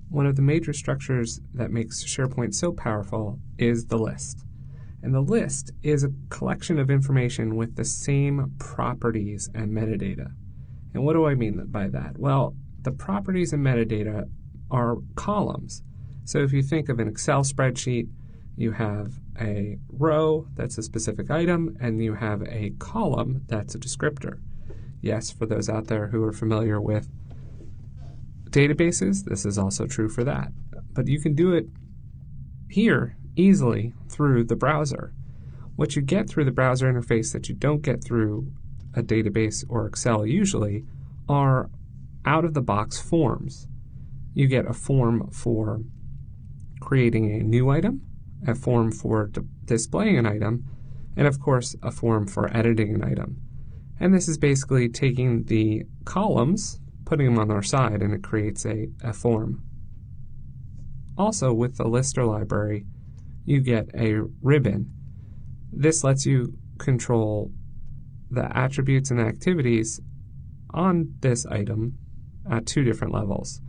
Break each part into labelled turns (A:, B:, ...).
A: One of the major structures that makes SharePoint so powerful is the list. And the list is a collection of information with the same properties and metadata. And what do I mean by that? Well, the properties and metadata are columns. So if you think of an Excel spreadsheet, you have a row that's a specific item, and you have a column that's a descriptor. Yes, for those out there who are familiar with databases, this is also true for that. But you can do it here easily through the browser. What you get through the browser interface that you don't get through a database or Excel usually are out-of-the-box forms. You get a form for creating a new item, a form for displaying an item, and of course a form for editing an item. And this is basically taking the columns, putting them on their side, and it creates a form. Also, with the lister library, you get a ribbon. This lets you control the attributes and activities on this item at two different levels,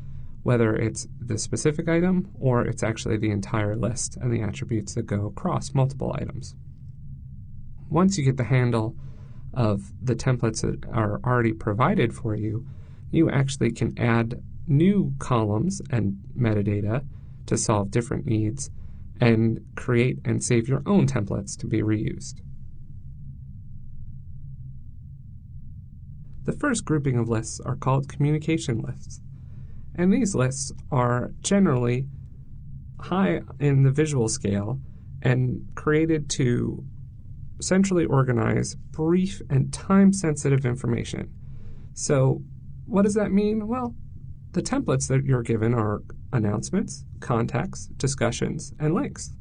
A: whether it's the specific item or it's actually the entire list and the attributes that go across multiple items. Once you get the handle of the templates that are already provided for you, you actually can add new columns and metadata to solve different needs and create and save your own templates to be reused. The first grouping of lists are called communication lists, and these lists are generally high in the visual scale and created to centrally organize brief and time-sensitive information. So what does that mean? Well, the templates that you're given are announcements, contacts, discussions, and links.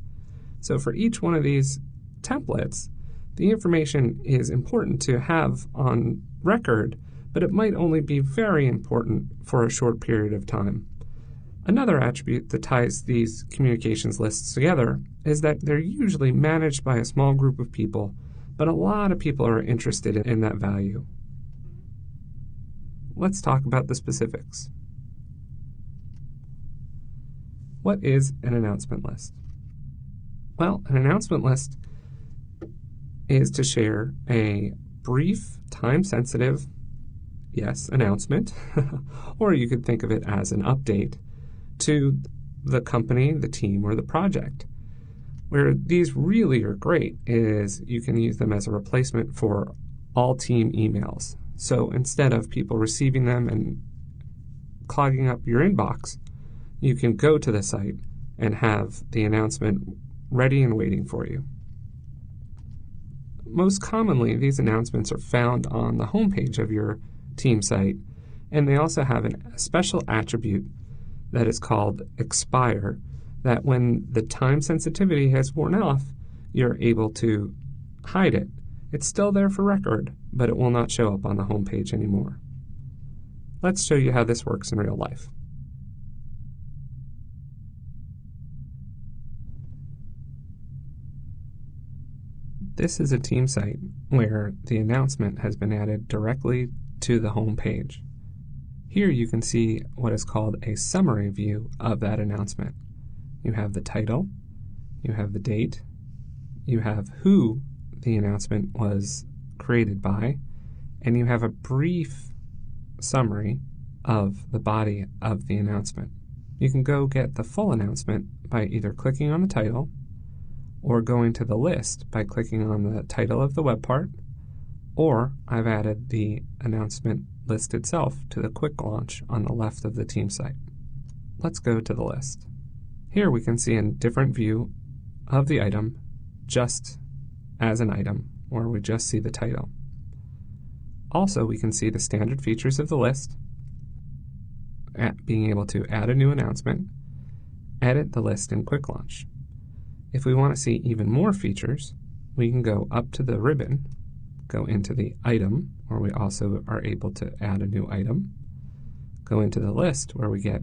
A: So for each one of these templates, the information is important to have on record, but it might only be very important for a short period of time. Another attribute that ties these communications lists together is that they're usually managed by a small group of people, but a lot of people are interested in that value. Let's talk about the specifics. What is an announcement list? Well, an announcement list is to share a brief, time-sensitive, yes, announcement, or you could think of it as an update to the company, the team, or the project. Where these really are great is you can use them as a replacement for all team emails. So instead of people receiving them and clogging up your inbox, you can go to the site and have the announcement ready and waiting for you. Most commonly, these announcements are found on the homepage of your team site, and they also have a special attribute that is called expire, that when the time sensitivity has worn off, you're able to hide it. It's still there for record, but it will not show up on the homepage anymore. Let's show you how this works in real life. This is a team site where the announcement has been added directly to the home page. Here you can see what is called a summary view of that announcement. You have the title, you have the date, you have who the announcement was created by, and you have a brief summary of the body of the announcement. You can go get the full announcement by either clicking on the title or going to the list by clicking on the title of the web part, or I've added the announcement list itself to the quick launch on the left of the team site. Let's go to the list. Here we can see a different view of the item just as an item, where we just see the title. Also, we can see the standard features of the list, being able to add a new announcement, edit the list in quick launch. If we want to see even more features, we can go up to the ribbon, go into the item, where we also are able to add a new item, go into the list where we get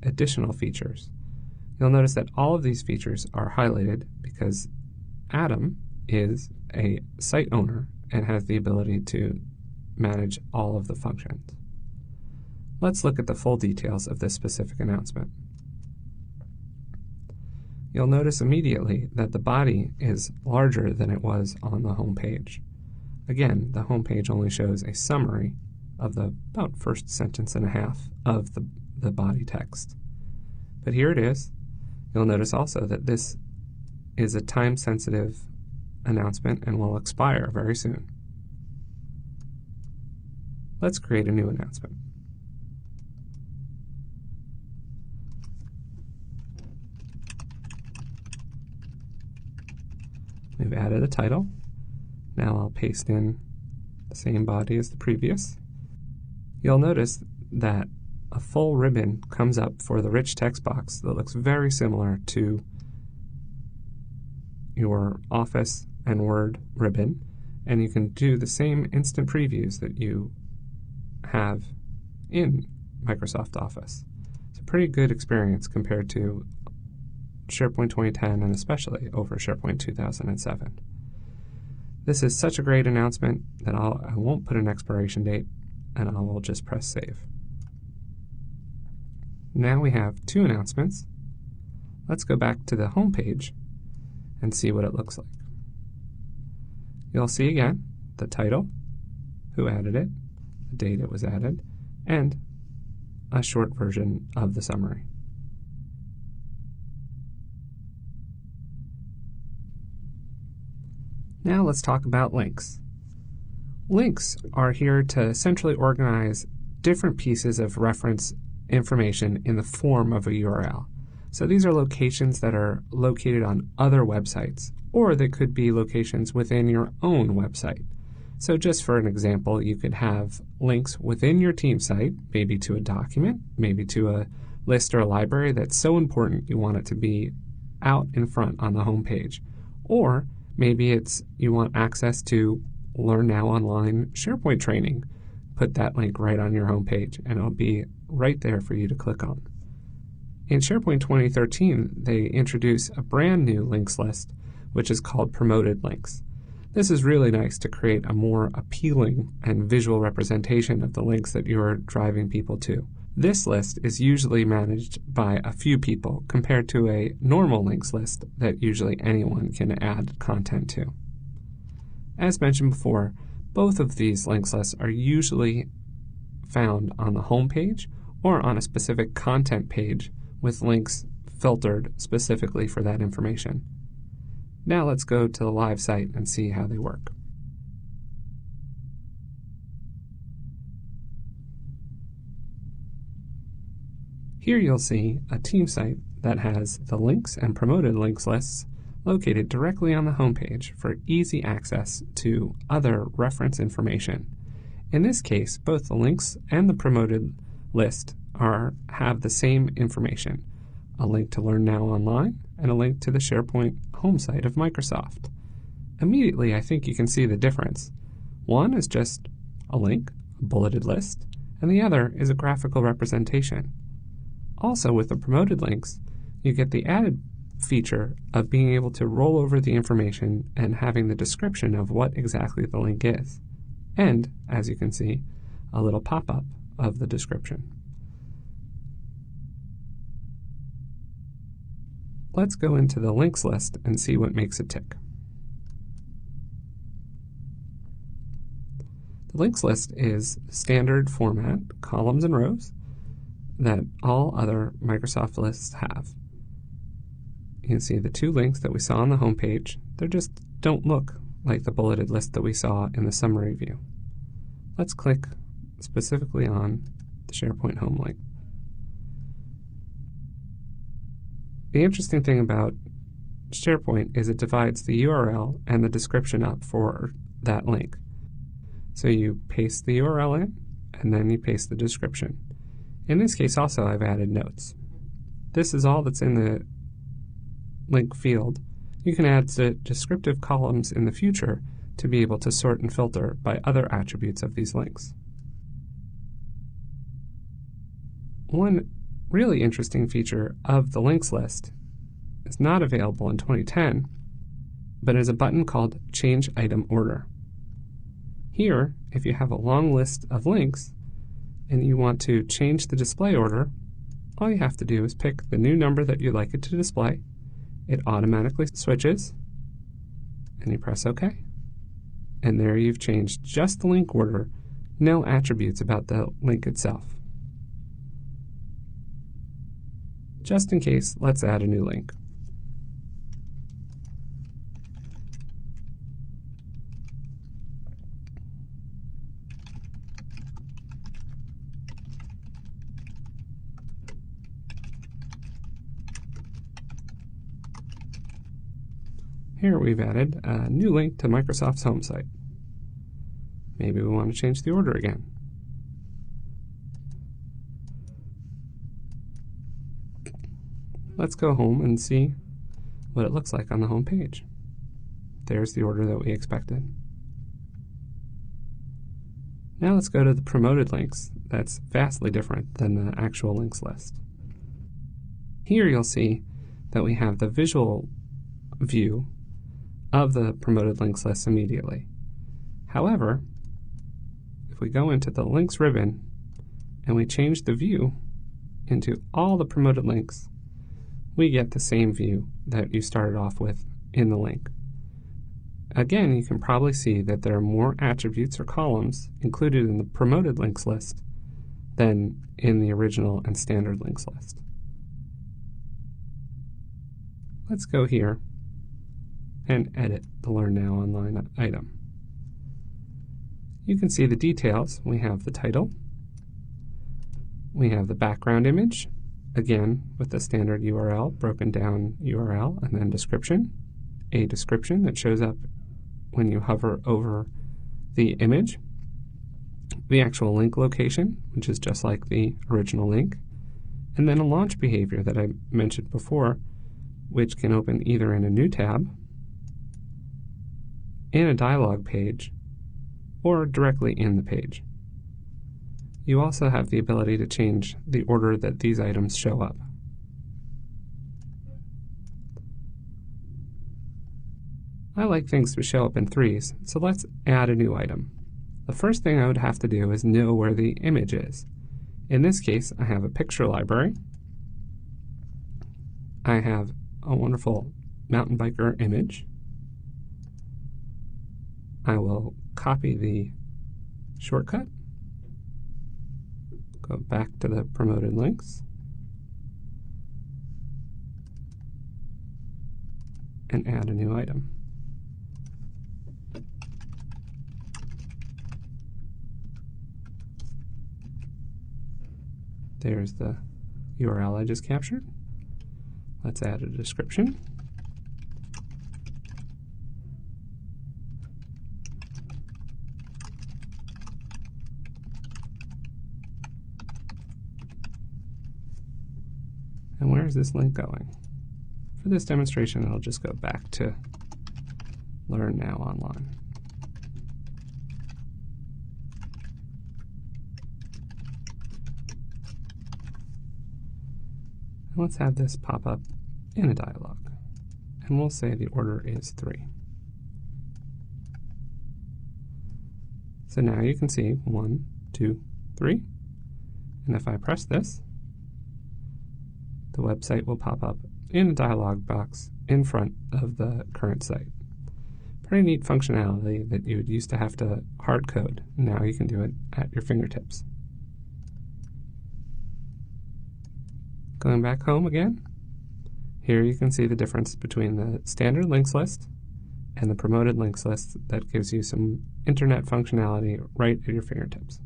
A: additional features. You'll notice that all of these features are highlighted because Adam is a site owner and has the ability to manage all of the functions. Let's look at the full details of this specific announcement. You'll notice immediately that the body is larger than it was on the home page. Again, the home page only shows a summary of the about first sentence and a half of the body text. But here it is. You'll notice also that this is a time-sensitive announcement and will expire very soon. Let's create a new announcement. We've added a title. Now I'll paste in the same body as the previous. You'll notice that a full ribbon comes up for the rich text box that looks very similar to your Office and Word ribbon, and you can do the same instant previews that you have in Microsoft Office. It's a pretty good experience compared to SharePoint 2010 and especially over SharePoint 2007. This is such a great announcement that I won't put an expiration date, and I will just press save. Now we have two announcements. Let's go back to the home page and see what it looks like. You'll see again the title, who added it, the date it was added, and a short version of the summary. Now let's talk about links. Links are here to centrally organize different pieces of reference information in the form of a URL. So these are locations that are located on other websites, or they could be locations within your own website. So just for an example, you could have links within your team site, maybe to a document, maybe to a list or a library that's so important you want it to be out in front on the home page. Or maybe it's you want access to Learn Now Online SharePoint training. Put that link right on your home page, and it'll be right there for you to click on. In SharePoint 2013, they introduce a brand new links list, which is called Promoted Links. This is really nice to create a more appealing and visual representation of the links that you're driving people to. This list is usually managed by a few people compared to a normal links list that usually anyone can add content to. As mentioned before, both of these links lists are usually found on the home page or on a specific content page with links filtered specifically for that information. Now let's go to the live site and see how they work. Here you'll see a team site that has the links and promoted links lists located directly on the home page for easy access to other reference information. In this case, both the links and the promoted list have the same information, a link to Learn Now Online and a link to the SharePoint home site of Microsoft. Immediately, I think you can see the difference. One is just a link, a bulleted list, and the other is a graphical representation. Also, with the promoted links, you get the added feature of being able to roll over the information and having the description of what exactly the link is. And, as you can see, a little pop-up of the description. Let's go into the links list and see what makes it tick. The links list is standard format, columns and rows, that all other Microsoft lists have. You can see the two links that we saw on the home page. They just don't look like the bulleted list that we saw in the summary view. Let's click specifically on the SharePoint home link. The interesting thing about SharePoint is it divides the URL and the description up for that link. So you paste the URL in, and then you paste the description. In this case also, I've added notes. This is all that's in the link field. You can add the descriptive columns in the future to be able to sort and filter by other attributes of these links. One really interesting feature of the links list is not available in 2010, but is a button called Change Item Order. Here, if you have a long list of links, and you want to change the display order, all you have to do is pick the new number that you'd like it to display. It automatically switches, and you press OK. And there you've changed just the link order, no attributes about the link itself. Just in case, let's add a new link. Here we've added a new link to Microsoft's home site. Maybe we want to change the order again. Let's go home and see what it looks like on the home page. There's the order that we expected. Now let's go to the promoted links. That's vastly different than the actual links list. Here you'll see that we have the visual view of the promoted links list immediately. However, if we go into the links ribbon and we change the view into all the promoted links, we get the same view that you started off with in the link. Again, you can probably see that there are more attributes or columns included in the promoted links list than in the original and standard links list. Let's go here and edit the Learn Now Online item. You can see the details. We have the title. We have the background image, again with the standard URL, broken down URL, and then description. A description that shows up when you hover over the image. The actual link location, which is just like the original link. And then a launch behavior that I mentioned before, which can open either in a new tab, in a dialog page, or directly in the page. You also have the ability to change the order that these items show up. I like things to show up in threes, so let's add a new item. The first thing I would have to do is know where the image is. In this case, I have a picture library. I have a wonderful mountain biker image. I will copy the shortcut, go back to the promoted links, and add a new item. There's the URL I just captured. Let's add a description. And where is this link going? For this demonstration, it'll just go back to Learn Now Online. And let's have this pop up in a dialog. And we'll say the order is 3. So now you can see 1, 2, 3. And if I press this, the website will pop up in a dialog box in front of the current site. Pretty neat functionality that you would used to have to hard code. Now you can do it at your fingertips. Going back home again, here you can see the difference between the standard links list and the promoted links list that gives you some internet functionality right at your fingertips.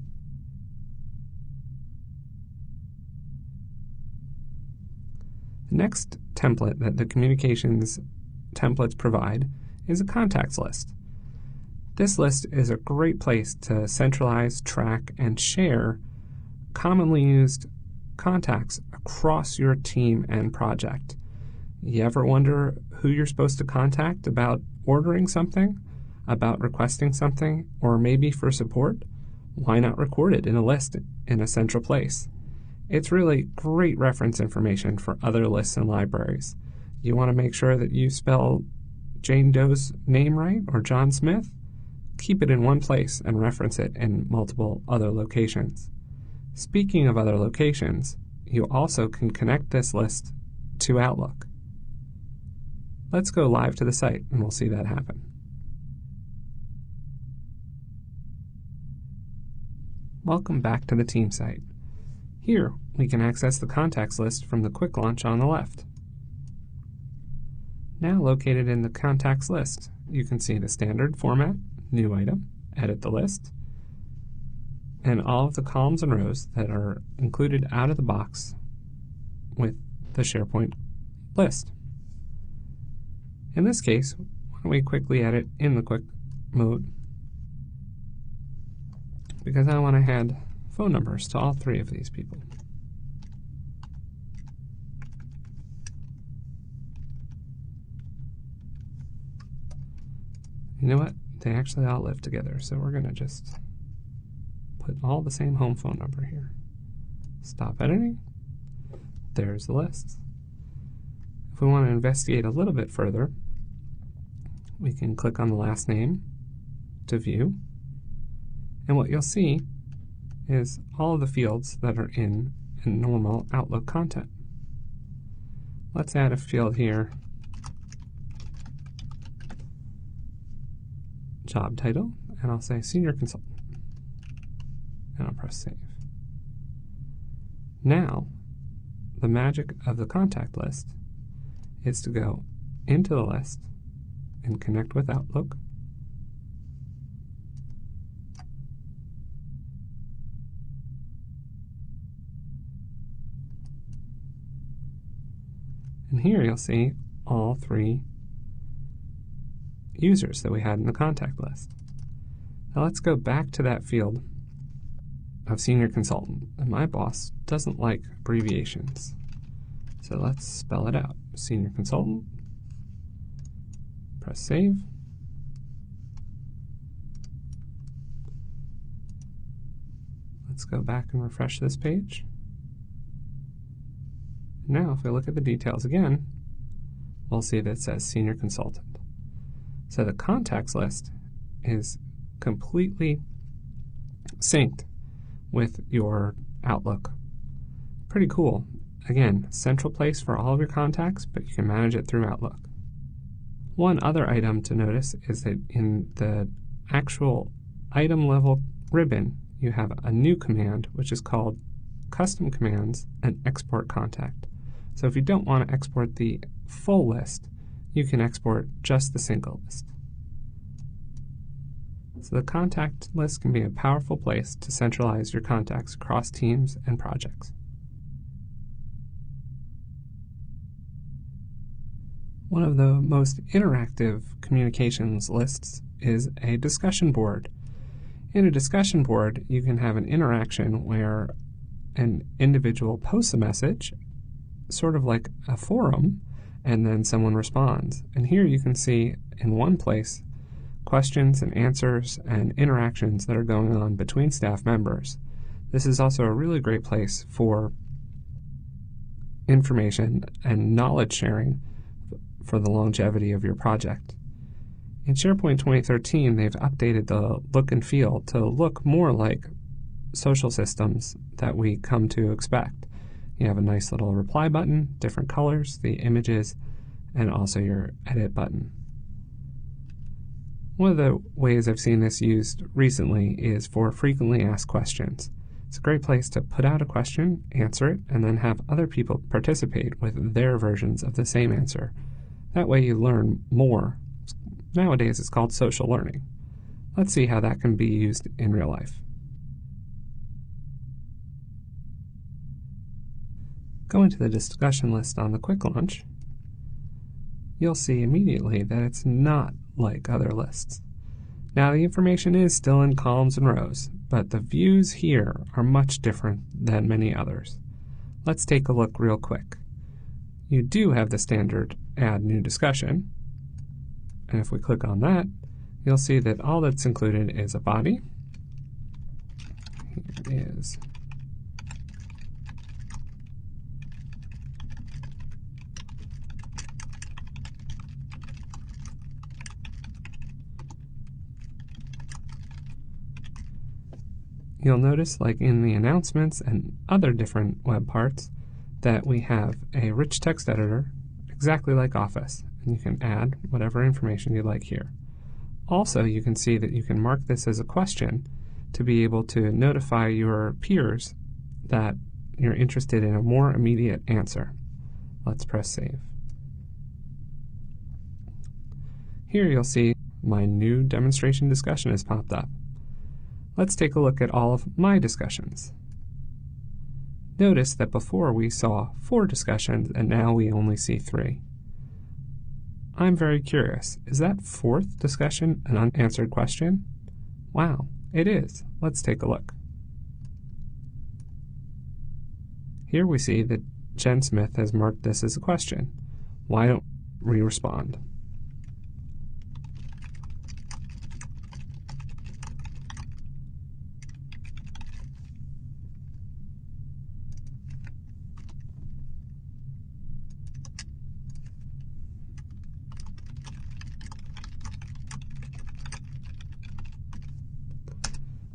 A: The next template that the communications templates provide is a contacts list. This list is a great place to centralize, track, and share commonly used contacts across your team and project. You ever wonder who you're supposed to contact about ordering something, about requesting something, or maybe for support? Why not record it in a list in a central place? It's really great reference information for other lists and libraries. You want to make sure that you spell Jane Doe's name right, or John Smith? Keep it in one place and reference it in multiple other locations. Speaking of other locations, you also can connect this list to Outlook. Let's go live to the site and we'll see that happen. Welcome back to the team site. Here, we can access the contacts list from the quick launch on the left. Now located in the contacts list, you can see the standard format, new item, edit the list, and all of the columns and rows that are included out of the box with the SharePoint list. In this case, why don't we quickly edit in the quick mode, because I want to add phone numbers to all three of these people. You know what? They actually all live together, so we're going to just put all the same home phone number here. Stop editing. There's the list. If we want to investigate a little bit further, we can click on the last name to view. And what you'll see is all of the fields that are in normal Outlook content. Let's add a field here, job title, and I'll say senior consultant. And I'll press save. Now, the magic of the contact list is to go into the list and connect with Outlook. And here you'll see all three users that we had in the contact list. Now let's go back to that field of senior consultant. And my boss doesn't like abbreviations, so let's spell it out. Senior consultant. Press save. Let's go back and refresh this page. Now, if we look at the details again, we'll see that it says senior consultant. So the contacts list is completely synced with your Outlook. Pretty cool. Again, central place for all of your contacts, but you can manage it through Outlook. One other item to notice is that in the actual item level ribbon, you have a new command, which is called Custom Commands and Export Contact. So if you don't want to export the full list, you can export just the single list. So the contact list can be a powerful place to centralize your contacts across teams and projects. One of the most interactive communications lists is a discussion board. In a discussion board, you can have an interaction where an individual posts a message, sort of like a forum, and then someone responds. And here you can see in one place questions and answers and interactions that are going on between staff members. This is also a really great place for information and knowledge sharing for the longevity of your project. In SharePoint 2013, they've updated the look and feel to look more like social systems that we come to expect. You have a nice little reply button, different colors, the images, and also your edit button. One of the ways I've seen this used recently is for frequently asked questions. It's a great place to put out a question, answer it, and then have other people participate with their versions of the same answer. That way you learn more. Nowadays it's called social learning. Let's see how that can be used in real life. Go into the discussion list on the quick launch. You'll see immediately that it's not like other lists. Now the information is still in columns and rows, but the views here are much different than many others. Let's take a look real quick. You do have the standard add new discussion, and if we click on that, you'll see that all that's included is a body. Here is you'll notice, like in the announcements and other different web parts, that we have a rich text editor exactly like Office, and you can add whatever information you like here. Also, you can see that you can mark this as a question to be able to notify your peers that you're interested in a more immediate answer. Let's press save. Here you'll see my new demonstration discussion has popped up. Let's take a look at all of my discussions. Notice that before we saw 4 discussions and now we only see 3. I'm very curious, is that 4th discussion an unanswered question? Wow, it is. Let's take a look. Here we see that Jen Smith has marked this as a question. Why don't we respond?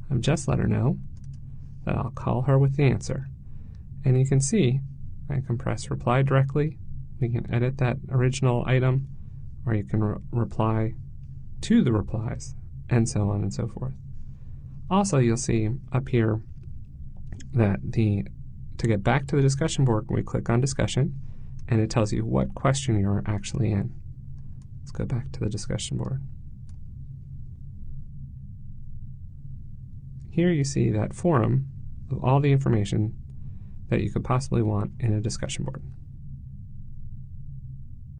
A: I've just let her know that I'll call her with the answer. And you can see I can press reply directly. We can edit that original item, or you can reply to the replies, and so on and so forth. Also, you'll see up here that to get back to the discussion board, we click on discussion, and it tells you what question you're actually in. Let's go back to the discussion board. Here you see that forum of all the information that you could possibly want in a discussion board.